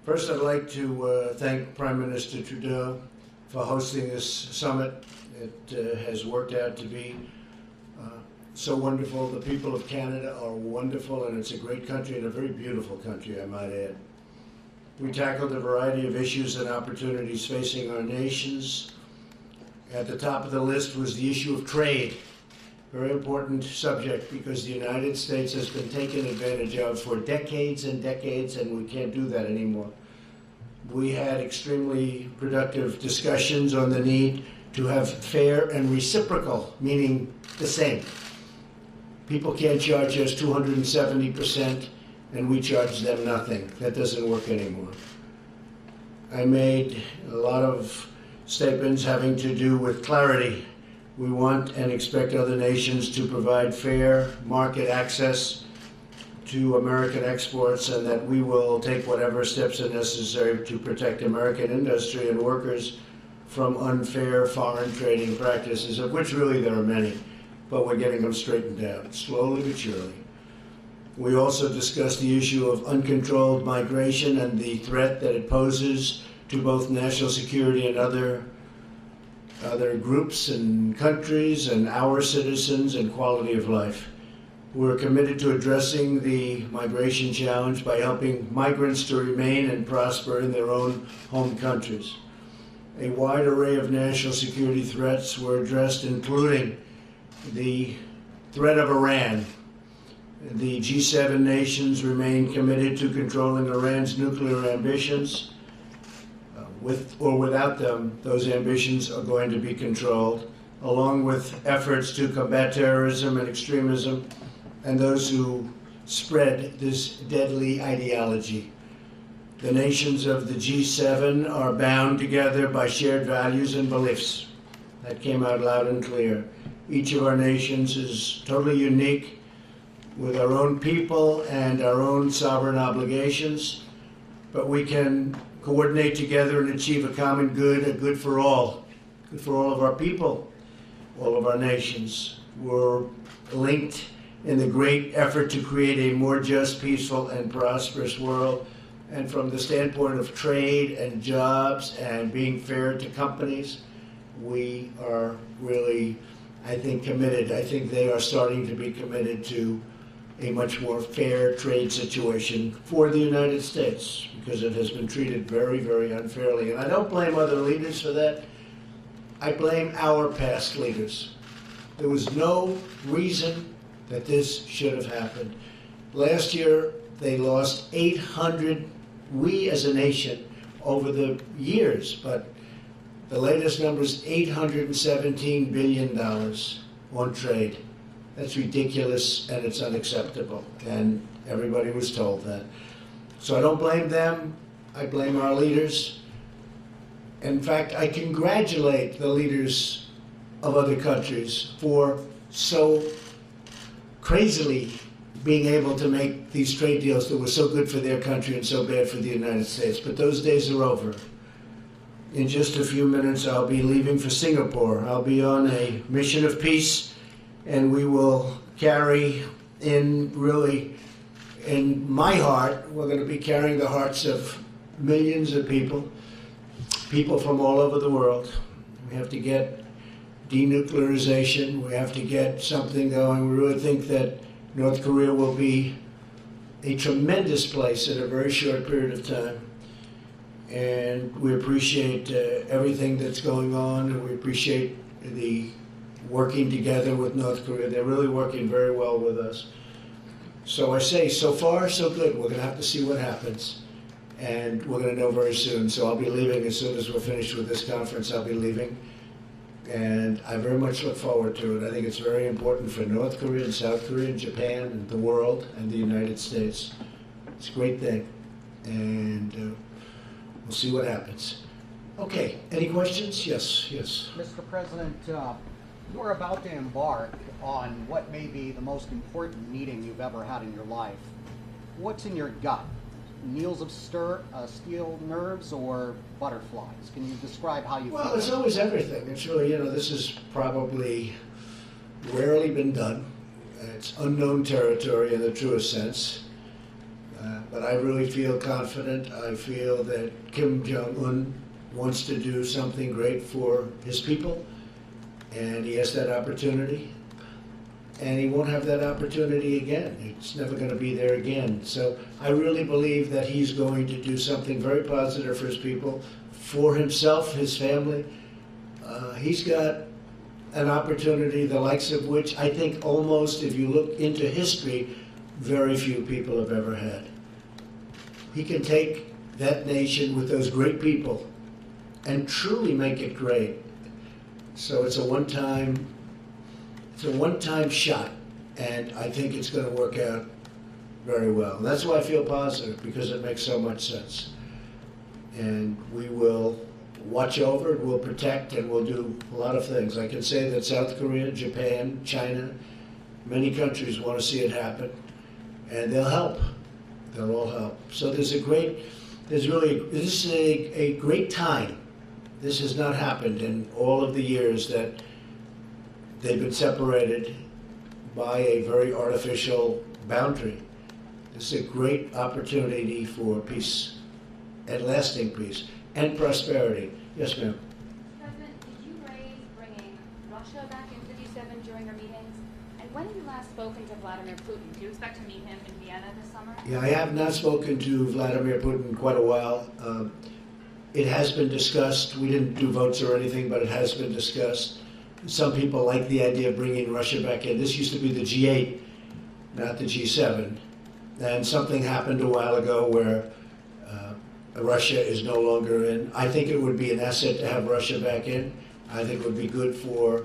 First, I'd like to thank Prime Minister Trudeau for hosting this summit. It has worked out to be so wonderful. The people of Canada are wonderful, and it's a great country and a very beautiful country, I might add. We tackled a variety of issues and opportunities facing our nations. At the top of the list was the issue of trade. Very important subject because the United States has been taken advantage of for decades and decades, and we can't do that anymore. We had extremely productive discussions on the need to have fair and reciprocal, meaning the same. People can't charge us 270% and we charge them nothing. That doesn't work anymore. I made a lot of statements having to do with clarity. We want and expect other nations to provide fair market access to American exports, and that we will take whatever steps are necessary to protect American industry and workers from unfair foreign trading practices, of which really there are many, but we're getting them straightened out, slowly but surely. We also discussed the issue of uncontrolled migration and the threat that it poses to both national security and other groups and countries and our citizens and quality of life. We're committed to addressing the migration challenge by helping migrants to remain and prosper in their own home countries. A wide array of national security threats were addressed, including the threat of Iran. The G7 nations remain committed to controlling Iran's nuclear ambitions. With or without them, those ambitions are going to be controlled, along with efforts to combat terrorism and extremism and those who spread this deadly ideology. The nations of the G7 are bound together by shared values and beliefs. That came out loud and clear. Each of our nations is totally unique with our own people and our own sovereign obligations, but we can coordinate together and achieve a common good, a good for all of our people, all of our nations. We're linked in the great effort to create a more just, peaceful, and prosperous world. And from the standpoint of trade and jobs and being fair to companies, we are really, I think, committed. I think they are starting to be committed to a much more fair trade situation for the United States, because it has been treated very, very unfairly. And I don't blame other leaders for that. I blame our past leaders. There was no reason that this should have happened. Last year, they lost 800, we as a nation, over the years, but the latest number is $817 billion on trade. That's ridiculous and it's unacceptable, and everybody was told that. So I don't blame them, I blame our leaders. In fact, I congratulate the leaders of other countries for so crazily being able to make these trade deals that were so good for their country and so bad for the United States. But those days are over. In just a few minutes, I'll be leaving for Singapore. I'll be on a mission of peace, and we will carry in, really, in my heart, we're going to be carrying the hearts of millions of people from all over the world. We have to get denuclearization. We have to get something going. We really think that North Korea will be a tremendous place in a very short period of time. And we appreciate everything that's going on, and we appreciate the working together with North Korea. They're really working very well with us. So I say, so far, so good. We're going to have to see what happens, and we're going to know very soon. So I'll be leaving as soon as we're finished with this conference. I'll be leaving, and I very much look forward to it. I think it's very important for North Korea and South Korea and Japan and the world and the United States. It's a great thing, and we'll see what happens. Okay, any questions? Yes, yes. Mr. President, you're about to embark on what may be the most important meeting you've ever had in your life. What's in your gut? Needles of steel nerves or butterflies? Can you describe how you feel? Well, it's always everything. It's really, this is probably rarely been done. It's unknown territory in the truest sense. But I really feel confident. I feel that Kim Jong-un wants to do something great for his people, and he has that opportunity. And he won't have that opportunity again. It's never going to be there again. So I really believe that he's going to do something very positive for his people, for himself, his family. He's got an opportunity the likes of which I think almost, if you look into history, very few people have ever had. He can take that nation with those great people and truly make it great. So it's a one-time shot, and I think it's going to work out very well. And that's why I feel positive, because it makes so much sense. And we will watch over it, we'll protect, and we'll do a lot of things. I can say that South Korea, Japan, China, many countries want to see it happen, and they'll help. They'll all help. So this is a great time. This has not happened in all of the years that they've been separated by a very artificial boundary. This is a great opportunity for peace, and lasting peace, and prosperity. Yes, ma'am. President, did you raise bringing Russia back into G7 during your meetings? And when have you last spoken to Vladimir Putin? Do you expect to meet him in Vienna this summer? Yeah, I have not spoken to Vladimir Putin in quite a while. It has been discussed. We didn't do votes or anything, but it has been discussed. Some people like the idea of bringing Russia back in. This used to be the G8, not the G7. And something happened a while ago where Russia is no longer in. I think it would be an asset to have Russia back in. I think it would be good for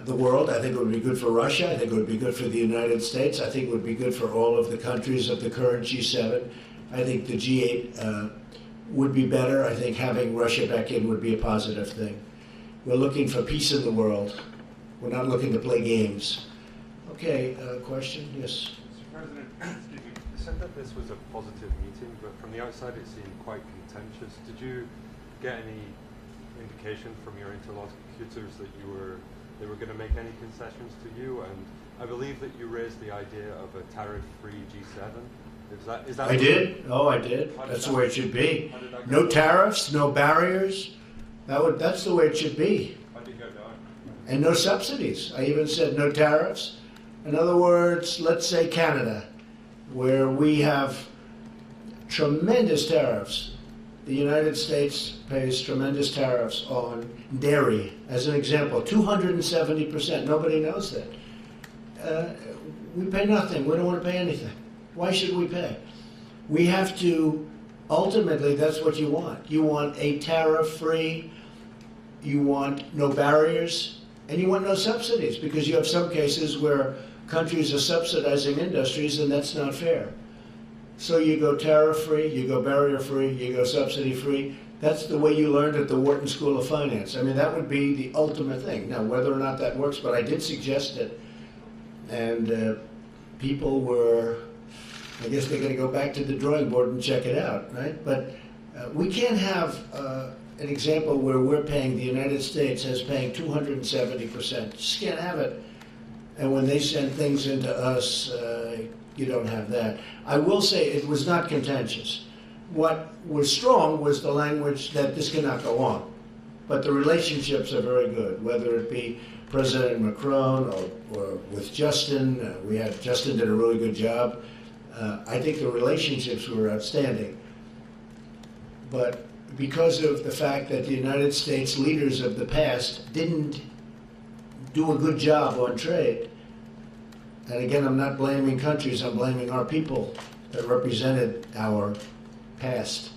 the world. I think it would be good for Russia. I think it would be good for the United States. I think it would be good for all of the countries of the current G7. I think the G8 would be better. I think having Russia back in would be a positive thing. We're looking for peace in the world. We're not looking to play games. Okay, question? Yes. Mr. President, excuse me. You said that this was a positive meeting, but from the outside it seemed quite contentious. Did you get any indication from your interlocutors that they were going to make any concessions to you? And I believe that you raised the idea of a tariff-free G7. Is that I did. Oh, I did. That's the way it should be. No tariffs, no barriers. That's the way it should be. How did it go down? And no subsidies. I even said no tariffs. In other words, let's say Canada, where we have tremendous tariffs. The United States pays tremendous tariffs on dairy, as an example, 270%. Nobody knows that. We pay nothing. We don't want to pay anything. Why should we pay? We have to, ultimately, that's what you want. You want a tariff-free, you want no barriers, and you want no subsidies, because you have some cases where countries are subsidizing industries, and that's not fair. So you go tariff-free, you go barrier-free, you go subsidy-free. That's the way you learned at the Wharton School of Finance. I mean, that would be the ultimate thing. Now, whether or not that works, but I did suggest it, and people were, I guess they're going to go back to the drawing board and check it out, right? But we can't have an example where we're paying, the United States is paying 270%. Just can't have it. And when they send things into us, you don't have that. I will say it was not contentious. What was strong was the language that this cannot go on. But the relationships are very good, whether it be President Macron or with Justin. Justin did a really good job. I think the relationships were outstanding. But because of the fact that the United States leaders of the past didn't do a good job on trade, and again, I'm not blaming countries, I'm blaming our people that represented our past.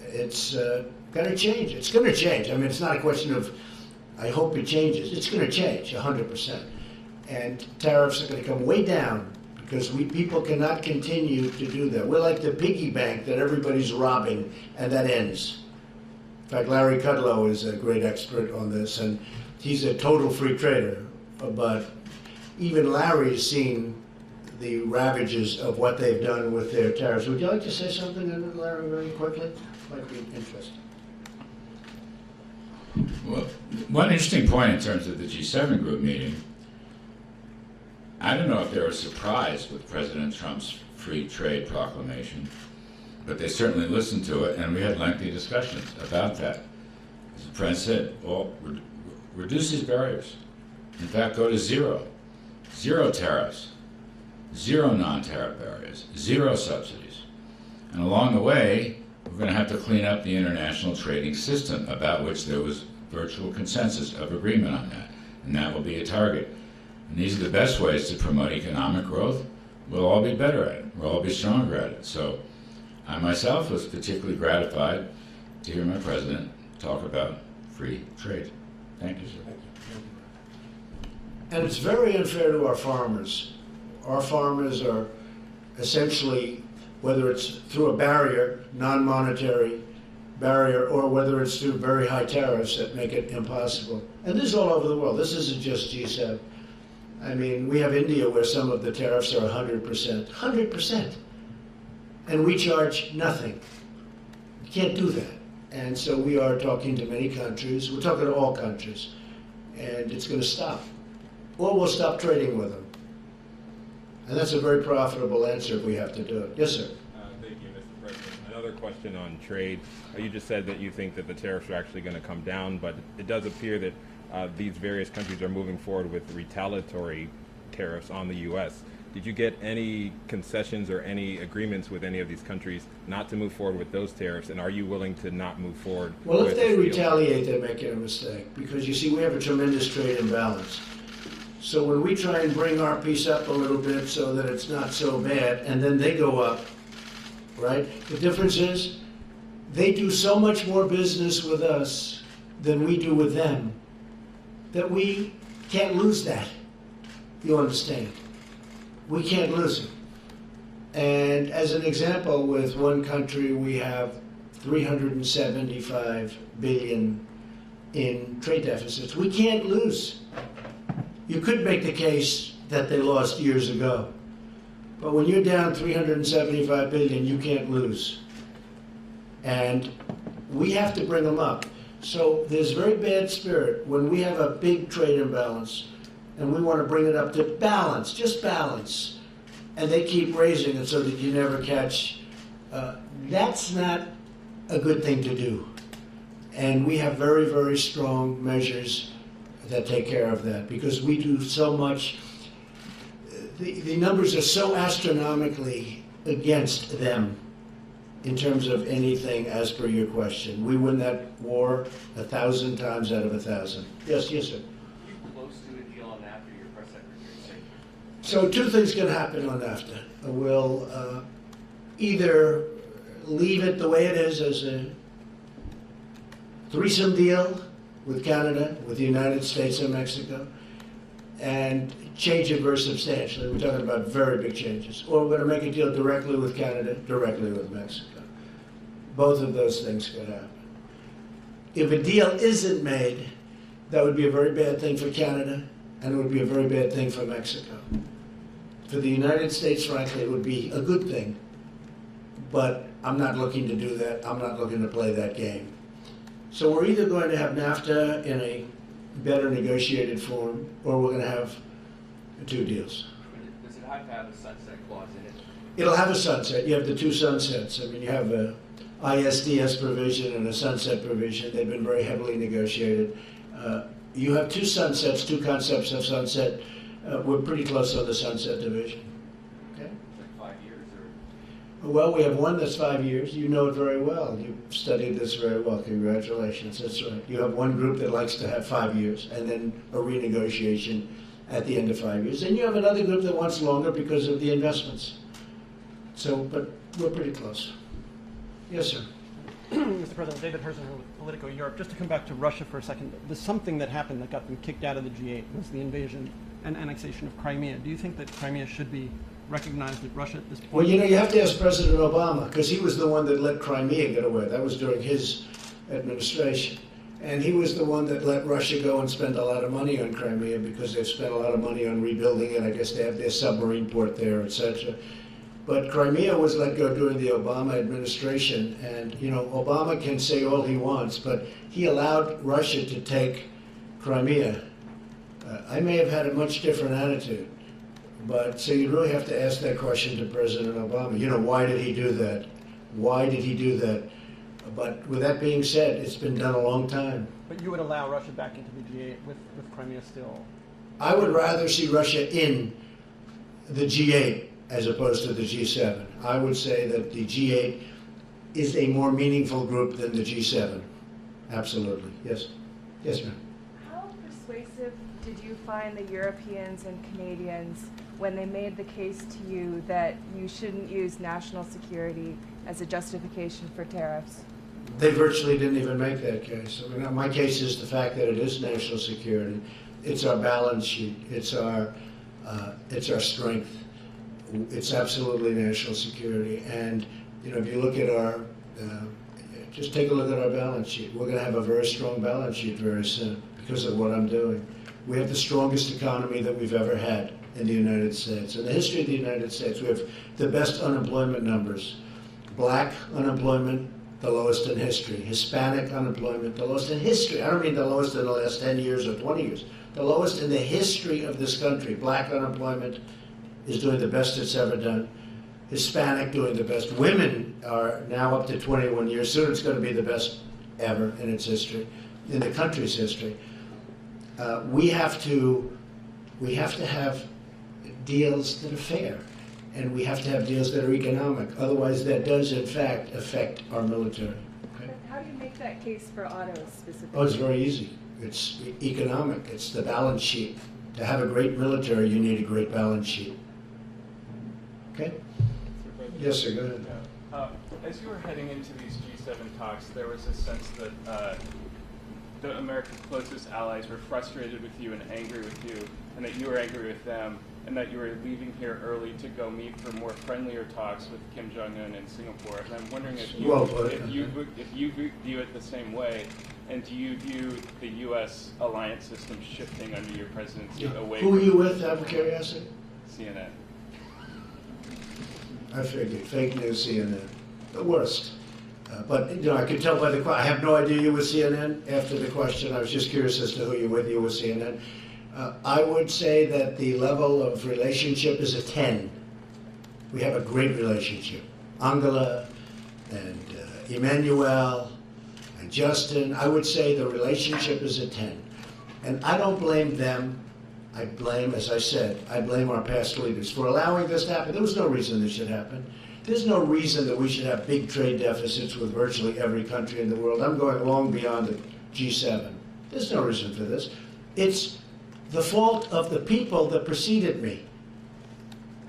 It's going to change. It's going to change. I mean, it's not a question of, I hope it changes. It's going to change 100%. And tariffs are going to come way down, because people cannot continue to do that. We're like the piggy bank that everybody's robbing, and that ends. In fact, Larry Kudlow is a great expert on this, and he's a total free trader. But even Larry's seen the ravages of what they've done with their tariffs. Would you like to say something, Larry, very quickly? Might be interesting. Well, one interesting point in terms of the G7 group meeting, I don't know if they were surprised with President Trump's free trade proclamation, but they certainly listened to it, and we had lengthy discussions about that. As the President said, well, reduce these barriers. In fact, go to zero. Zero tariffs, zero non-tariff barriers, zero subsidies. And along the way, we're going to have to clean up the international trading system, about which there was virtual consensus of agreement on that. And that will be a target. And these are the best ways to promote economic growth. We'll all be better at it. We'll all be stronger at it. So I myself was particularly gratified to hear my president talk about free trade. Thank you, sir. And it's very unfair to our farmers. Our farmers are essentially, whether it's through a barrier, non-monetary barrier, or whether it's through very high tariffs that make it impossible. And this is all over the world. This isn't just G7. I mean, we have India where some of the tariffs are 100%. 100%. And we charge nothing. You can't do that. And so we are talking to many countries. We're talking to all countries. And it's going to stop. Or we'll stop trading with them. And that's a very profitable answer if we have to do it. Yes, sir. Thank you, Mr. President. Another question on trade. You just said that you think that the tariffs are actually going to come down, but it does appear that these various countries are moving forward with retaliatory tariffs on the U.S. Did you get any concessions or any agreements with any of these countries not to move forward with those tariffs, and are you willing to not move forward? Well, if with they steel? retaliate, they're making a mistake. Because you see, we have a tremendous trade imbalance. So when we try and bring our piece up a little bit so that it's not so bad, and then they go up, right? The difference is they do so much more business with us than we do with them that we can't lose that. You understand? We can't lose it. And as an example, with one country, we have $375 billion in trade deficits. We can't lose. You could make the case that they lost years ago. But when you're down $375 billion, you can't lose. And we have to bring them up. So there's very bad spirit when we have a big trade imbalance and we want to bring it up to balance, just balance. And they keep raising it so that you never catch. That's not a good thing to do. And we have very, very strong measures that take care of that, because we do so much. The numbers are so astronomically against them in terms of anything as per your question. We win that war 1,000 times out of 1,000. Yes, yes, sir. Are you close to a deal on NAFTA, your press secretary said? So two things can happen on NAFTA. We'll either leave it the way it is as a threesome deal with Canada, with the United States and Mexico, and change it very substantially. We're talking about very big changes. Or we're going to make a deal directly with Canada, directly with Mexico. Both of those things could happen. If a deal isn't made, that would be a very bad thing for Canada, and it would be a very bad thing for Mexico. For the United States, frankly, it would be a good thing. But I'm not looking to do that. I'm not looking to play that game. So we're either going to have NAFTA in a better negotiated form, or we're going to have two deals. Does it have to have a sunset clause in it? It'll have a sunset. You have the two sunsets. I mean, you have a ISDS provision and a sunset provision. They've been very heavily negotiated. You have two sunsets, two concepts of sunset. We're pretty close on the sunset division. Okay. Like 5 years or? Well, we have one that's 5 years. You know it very well. You've studied this very well. Congratulations. That's right. You have one group that likes to have 5 years and then a renegotiation at the end of 5 years. And you have another group that wants longer because of the investments. So, but we're pretty close. Yes, sir. Mr. President, David Herzen here with Politico Europe. Just to come back to Russia for a second, there's something that happened that got them kicked out of the G8 was the invasion and annexation of Crimea. Do you think that Crimea should be recognized at Russia at this point? Well, you know, you have to ask President Obama, because he was the one that let Crimea get away. That was during his administration. And he was the one that let Russia go and spend a lot of money on Crimea, because they've spent a lot of money on rebuilding it. I guess they have their submarine port there, etc. But Crimea was let go during the Obama administration. And, you know, Obama can say all he wants, but he allowed Russia to take Crimea. I may have had a much different attitude. But so you really have to ask that question to President Obama. You know, why did he do that? Why did he do that? But with that being said, it's been done a long time. But you would allow Russia back into the G8 with Crimea still? I would rather see Russia in the G8 as opposed to the G7. I would say that the G8 is a more meaningful group than the G7. Absolutely. Yes. Yes, ma'am. How persuasive did you find the Europeans and Canadians when they made the case to you that you shouldn't use national security as a justification for tariffs? They virtually didn't even make that case. I mean, my case is the fact that it is national security. It's our balance sheet. It's our strength. It's absolutely national security. And you know, if you look at our, just take a look at our balance sheet. We're going to have a very strong balance sheet very soon because of what I'm doing. We have the strongest economy that we've ever had in the United States. In the history of the United States, we have the best unemployment numbers. Black unemployment, the lowest in history. Hispanic unemployment, the lowest in history. I don't mean the lowest in the last 10 years or 20 years. The lowest in the history of this country. Black unemployment is doing the best it's ever done. Hispanic doing the best. Women are now up to 21 years. Soon it's going to be the best ever in its history, in the country's history. We have to have deals that are fair, and we have to have deals that are economic. Otherwise, that does in fact affect our military. Okay? How do you make that case for autos specifically? Oh, it's very easy. It's economic. It's the balance sheet. To have a great military, you need a great balance sheet. Okay? Yes, sir. Go ahead. As you were heading into these G7 talks, there was a sense that the America's closest allies were frustrated with you and angry with you, and that you were angry with them, and that you were leaving here early to go meet for more friendlier talks with Kim Jong-un in Singapore. And I'm wondering if you view it the same way, and do you view the U.S. alliance system shifting under your presidency away Who from are you with, out of curiosity? CNN? I figured. Fake news CNN. The worst. But you know, I could tell by the I have no idea you were CNN after the question. I was just curious as to who you were with. You were CNN. I would say that the level of relationship is a 10. We have a great relationship. Angela and Emmanuel and Justin, I would say the relationship is a 10. And I don't blame them. I blame, as I said, I blame our past leaders for allowing this to happen. There was no reason this should happen. There's no reason that we should have big trade deficits with virtually every country in the world. I'm going long beyond the G7. There's no reason for this. It's the fault of the people that preceded me.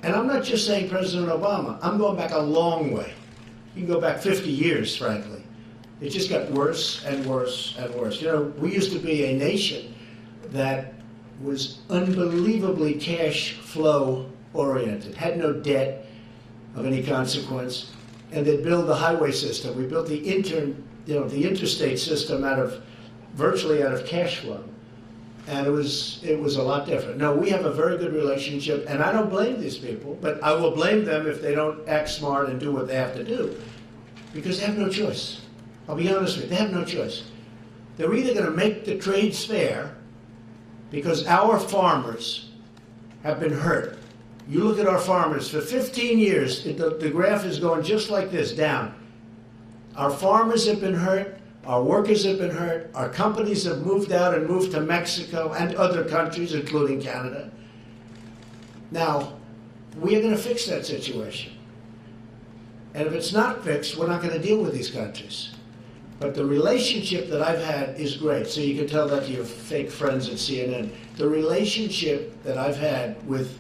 And I'm not just saying President Obama. I'm going back a long way. You can go back 50 years, frankly. It just got worse and worse and worse. You know, we used to be a nation that was unbelievably cash flow oriented, had no debt of any consequence, and they'd build the highway system. We built the interstate system virtually out of cash flow. And it was a lot different. No, we have a very good relationship, and I don't blame these people, but I will blame them if they don't act smart and do what they have to do, because they have no choice. I'll be honest with you, they have no choice. They're either going to make the trades fair, because our farmers have been hurt. You look at our farmers, for 15 years, the graph is going just like this, down. Our farmers have been hurt. Our workers have been hurt. Our companies have moved out and moved to Mexico and other countries, including Canada. Now, we are going to fix that situation. And if it's not fixed, we're not going to deal with these countries. But the relationship that I've had is great. So you can tell that to your fake friends at CNN. The relationship that I've had with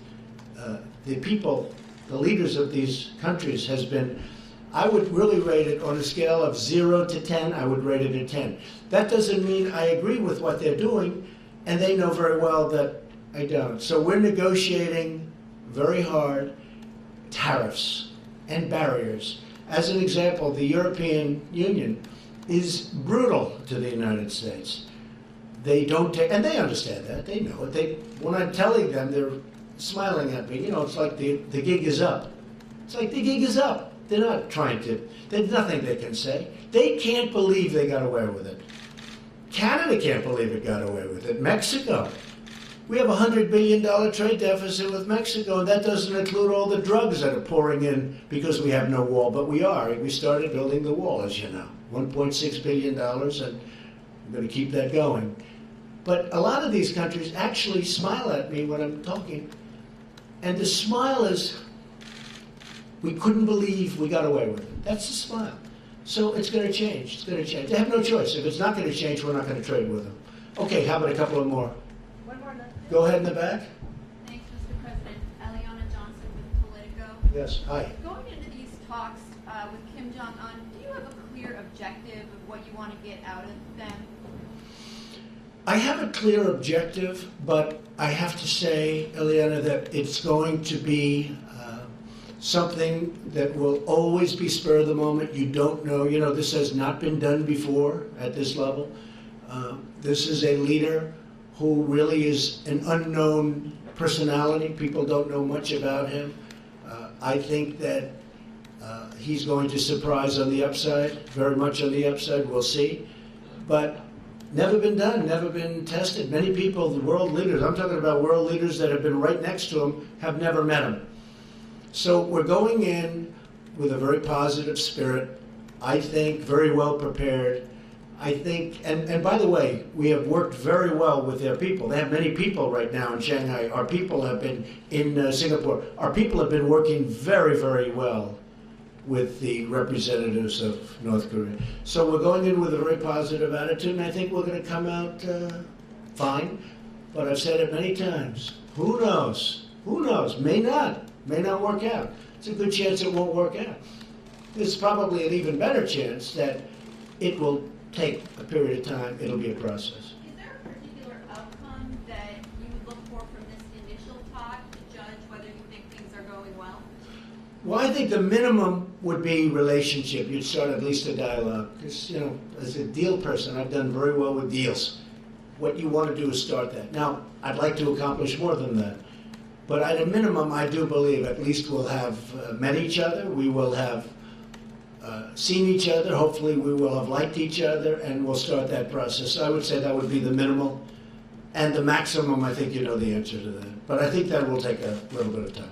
the people, the leaders of these countries has been, I would really rate it on a scale of 0 to 10, I would rate it a 10. That doesn't mean I agree with what they're doing, and they know very well that I don't. So we're negotiating very hard tariffs and barriers. As an example, the European Union is brutal to the United States. They don't take, and they understand that, they know it. When I'm telling them, they're smiling at me. You know, it's like the gig is up. It's like the gig is up. They're not trying to, there's nothing they can say. They can't believe they got away with it. Canada can't believe it got away with it. Mexico. We have a $100 billion trade deficit with Mexico, and that doesn't include all the drugs that are pouring in because we have no wall, but we are. We started building the wall, as you know, $1.6 billion, and we're going to keep that going. But a lot of these countries actually smile at me when I'm talking, and the smile is, we couldn't believe we got away with it. That's the smile. So it's going to change. It's going to change. They have no choice. If it's not going to change, we're not going to trade with them. Okay, how about a couple of more? One more. Go ahead in the back. Thanks, Mr. President. Eliana Johnson with Politico. Yes, hi. Going into these talks with Kim Jong-un, do you have a clear objective of what you want to get out of them? I have a clear objective, but I have to say, Eliana, that it's going to be something that will always be spur of the moment. You don't know. You know, this has not been done before at this level. This is a leader who really is an unknown personality. People don't know much about him. I think that he's going to surprise on the upside, very much on the upside. We'll see. But never been done, never been tested. Many people, the world leaders, I'm talking about world leaders that have been right next to him, have never met him. So we're going in with a very positive spirit, I think, very well prepared. I think, and by the way, we have worked very well with their people. They have many people right now in Shanghai. Our people have been in Singapore. Our people have been working very, very well with the representatives of North Korea. So we're going in with a very positive attitude, and I think we're going to come out fine. But I've said it many times. Who knows? Who knows? May not work out. It's a good chance it won't work out. There's probably an even better chance that it will take a period of time. It'll be a process. Is there a particular outcome that you would look for from this initial talk to judge whether you think things are going well? Well, I think the minimum would be relationship. You'd start at least a dialogue. Because, you know, as a deal person, I've done very well with deals. What you want to do is start that. Now, I'd like to accomplish more than that. But at a minimum, I do believe at least we'll have met each other. We will have seen each other. Hopefully, we will have liked each other, and we'll start that process. I would say that would be the minimal. And the maximum, I think you know the answer to that. But I think that will take a little bit of time.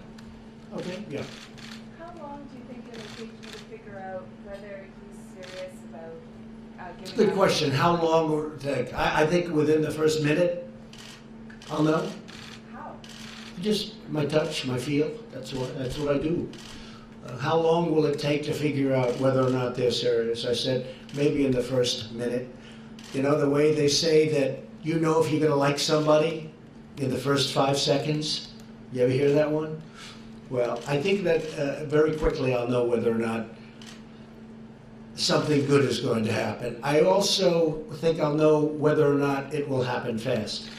Okay? Yeah. How long do you think it'll take you to figure out whether he's serious about giving Good up? question. How long will it take? I think within the first minute, I'll know. How? Just my touch, my feel. That's what I do. How long will it take to figure out whether or not they're serious? I said maybe in the first minute. You know, the way they say that you know if you're going to like somebody in the first 5 seconds. You ever hear that one? Well, I think that very quickly I'll know whether or not something good is going to happen. I also think I'll know whether or not it will happen fast.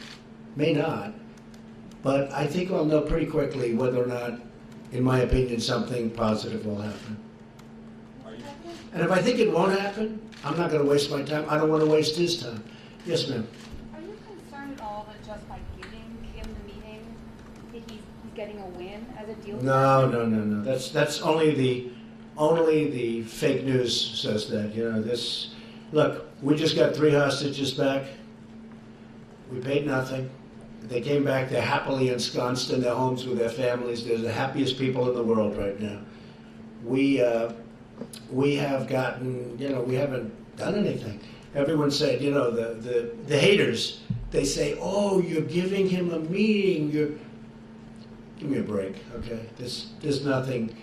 May not, but I think I'll know pretty quickly whether or not, in my opinion, something positive will happen. And if I think it won't happen, I'm not going to waste my time. I don't want to waste his time. Yes, ma'am. Are you concerned at all that just by giving him the meeting, that he's getting a win as a deal? No. That's only the fake news says that. You know, this. Look, we just got 3 hostages back. We paid nothing. They came back. They're happily ensconced in their homes with their families. They're the happiest people in the world right now. We have gotten. You know, we haven't done anything. Everyone said, you know, the haters. They say, oh, you're giving him a meeting. Give me a break, okay? There's nothing.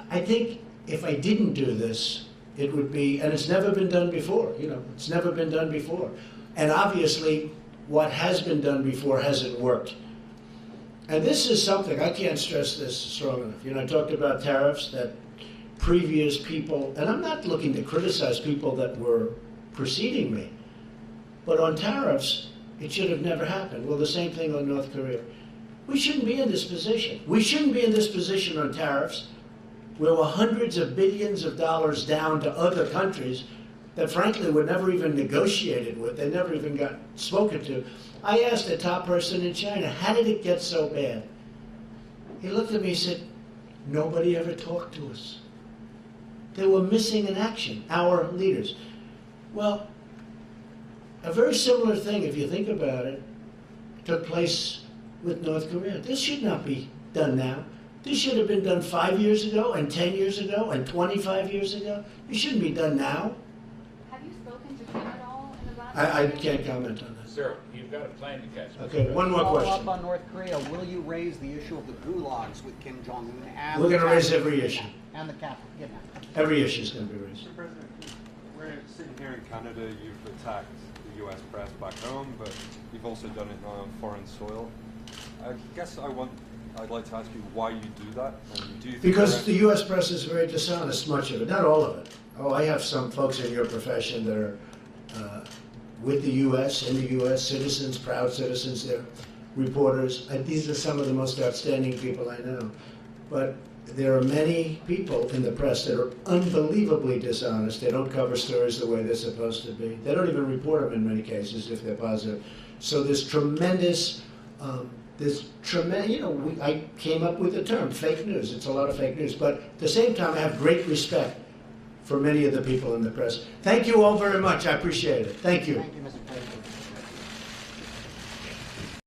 I think if I didn't do this, it would be, and it's never been done before, you know, it's never been done before. And obviously, what has been done before hasn't worked. And this is something, I can't stress this strong enough. You know, I talked about tariffs that previous people, and I'm not looking to criticize people that were preceding me, but on tariffs, it should have never happened. Well, the same thing on North Korea. We shouldn't be in this position. We shouldn't be in this position on tariffs where we're hundreds of billions of dollars down to other countries that frankly were never even negotiated with. They never even got spoken to. I asked a top person in China, how did it get so bad? He looked at me and said, nobody ever talked to us. They were missing in action, our leaders. Well, a very similar thing, if you think about it, took place with North Korea. This should not be done now. This should have been done 5 years ago, and 10 years ago, and 25 years ago. It shouldn't be done now. Have you spoken to him at all in the last I year? can't comment on that. Sir, you've got a plane to catch. Okay, one more Follow question. up on North Korea. Will you raise the issue of the gulags with Kim Jong Un? And We're the gonna raise Catholic every kidnap- issue. And the Catholic kidnapping. Every issue is going to be raised. Mr. President, we're sitting here in Canada, you've attacked the US press back home, but you've also done it now on foreign soil. I guess I'd like to ask you why you do that, and do you think Because the U.S. press is very dishonest, much of it, not all of it. Oh, I have some folks in your profession that are with the U.S., in the U.S., citizens, proud citizens, they're reporters. These are some of the most outstanding people I know. But there are many people in the press that are unbelievably dishonest. They don't cover stories the way they're supposed to be. They don't even report them in many cases if they're positive. So there's tremendous, I came up with the term, fake news. It's a lot of fake news. But at the same time, I have great respect for many of the people in the press. Thank you all very much. I appreciate it. Thank you. Thank you, Mr. President.